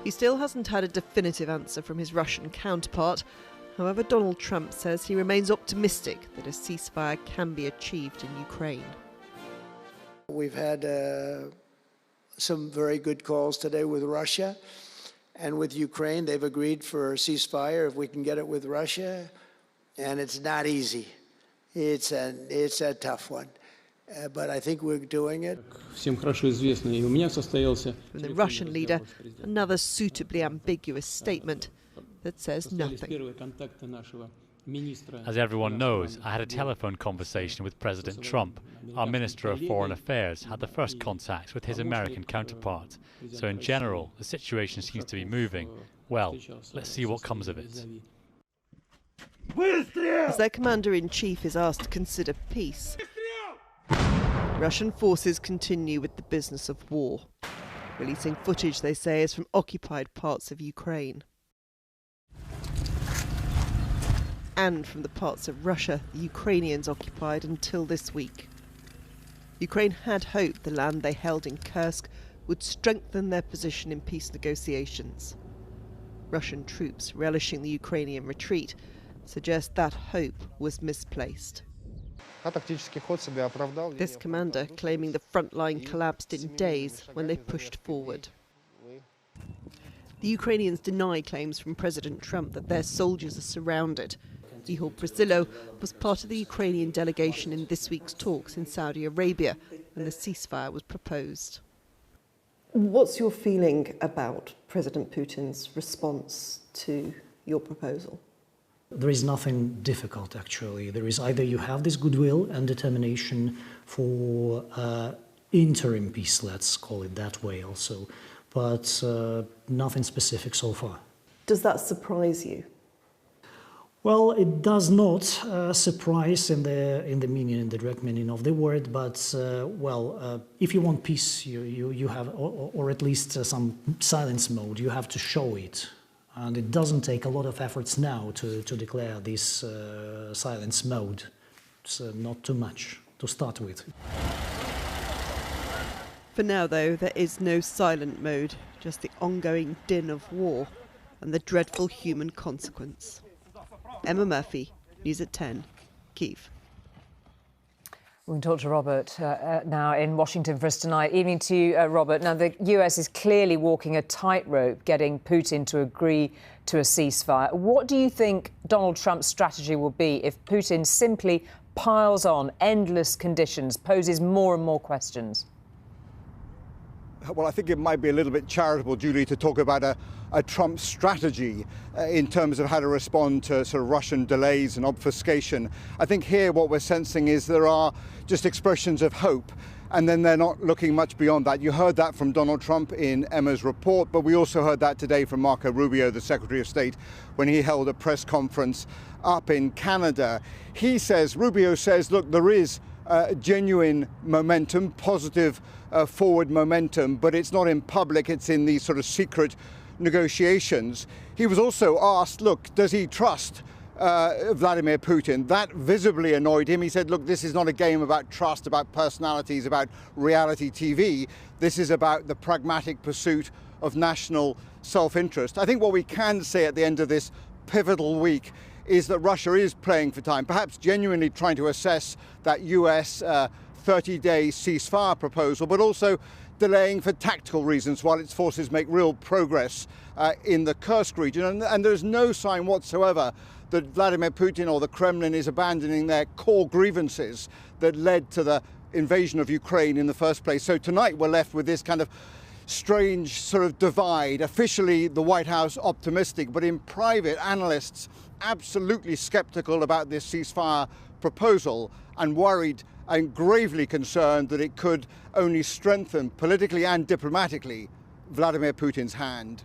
He still hasn't had a definitive answer from his Russian counterpart. However, Donald Trump says he remains optimistic that a ceasefire can be achieved in Ukraine. We've had some very good calls today with Russia and with Ukraine. They've agreed for a ceasefire if we can get it with Russia, and it's not easy. It's a tough one. But I think we're doing it. From the Russian leader, another suitably ambiguous statement that says nothing. As everyone knows, I had a telephone conversation with President Trump. Our Minister of Foreign Affairs had the first contact with his American counterpart. So in general, the situation seems to be moving. Well, let's see what comes of it. As their commander-in-chief is asked to consider peace, Russian forces continue with the business of war, releasing footage they say is from occupied parts of Ukraine. And from the parts of Russia the Ukrainians occupied until this week. Ukraine had hoped the land they held in Kursk would strengthen their position in peace negotiations. Russian troops relishing the Ukrainian retreat suggest that hope was misplaced. This commander claiming the front line collapsed in days when they pushed forward. The Ukrainians deny claims from President Trump that their soldiers are surrounded. Ihor Brasileiro was part of the Ukrainian delegation in this week's talks in Saudi Arabia when the ceasefire was proposed. What's your feeling about President Putin's response to your proposal? There is nothing difficult, actually. There is either you have this goodwill and determination for interim peace, let's call it that way also, but nothing specific so far. Does that surprise you? Well, it does not surprise in the meaning, in the direct meaning of the word, but if you want peace, you have, or at least some silence mode, you have to show it. And it doesn't take a lot of efforts now to declare this silence mode. It's not too much to start with. For now, though, there is no silent mode, just the ongoing din of war and the dreadful human consequence. Emma Murphy, News at 10, Kyiv. We can talk to Robert now in Washington for us tonight. Evening to you, Robert. Now, the US is clearly walking a tightrope getting Putin to agree to a ceasefire. What do you think Donald Trump's strategy will be if Putin simply piles on endless conditions, poses more and more questions? Well, I think it might be a little bit charitable, Julie, to talk about a Trump strategy in terms of how to respond to sort of Russian delays and obfuscation. I think here what we're sensing is there are just expressions of hope, and then they're not looking much beyond that. You heard that from Donald Trump in Emma's report, but we also heard that today from Marco Rubio, the Secretary of State, when he held a press conference up in Canada. Rubio says, look, there is genuine momentum, positive forward momentum, but it's not in public, it's in these sort of secret negotiations. He was also asked, look, does he trust Vladimir Putin? That visibly annoyed him. He said, look, this is not a game about trust, about personalities, about reality TV. This is about the pragmatic pursuit of national self-interest. I think what we can say at the end of this pivotal week is that Russia is playing for time, perhaps genuinely trying to assess that US 30-day ceasefire proposal, but also delaying for tactical reasons while its forces make real progress in the Kursk region. And there's no sign whatsoever that Vladimir Putin or the Kremlin is abandoning their core grievances that led to the invasion of Ukraine in the first place. So tonight we're left with this kind of strange sort of divide. Officially, the White House optimistic, but in private, analysts absolutely skeptical about this ceasefire proposal and worried and gravely concerned that it could only strengthen politically and diplomatically Vladimir Putin's hand.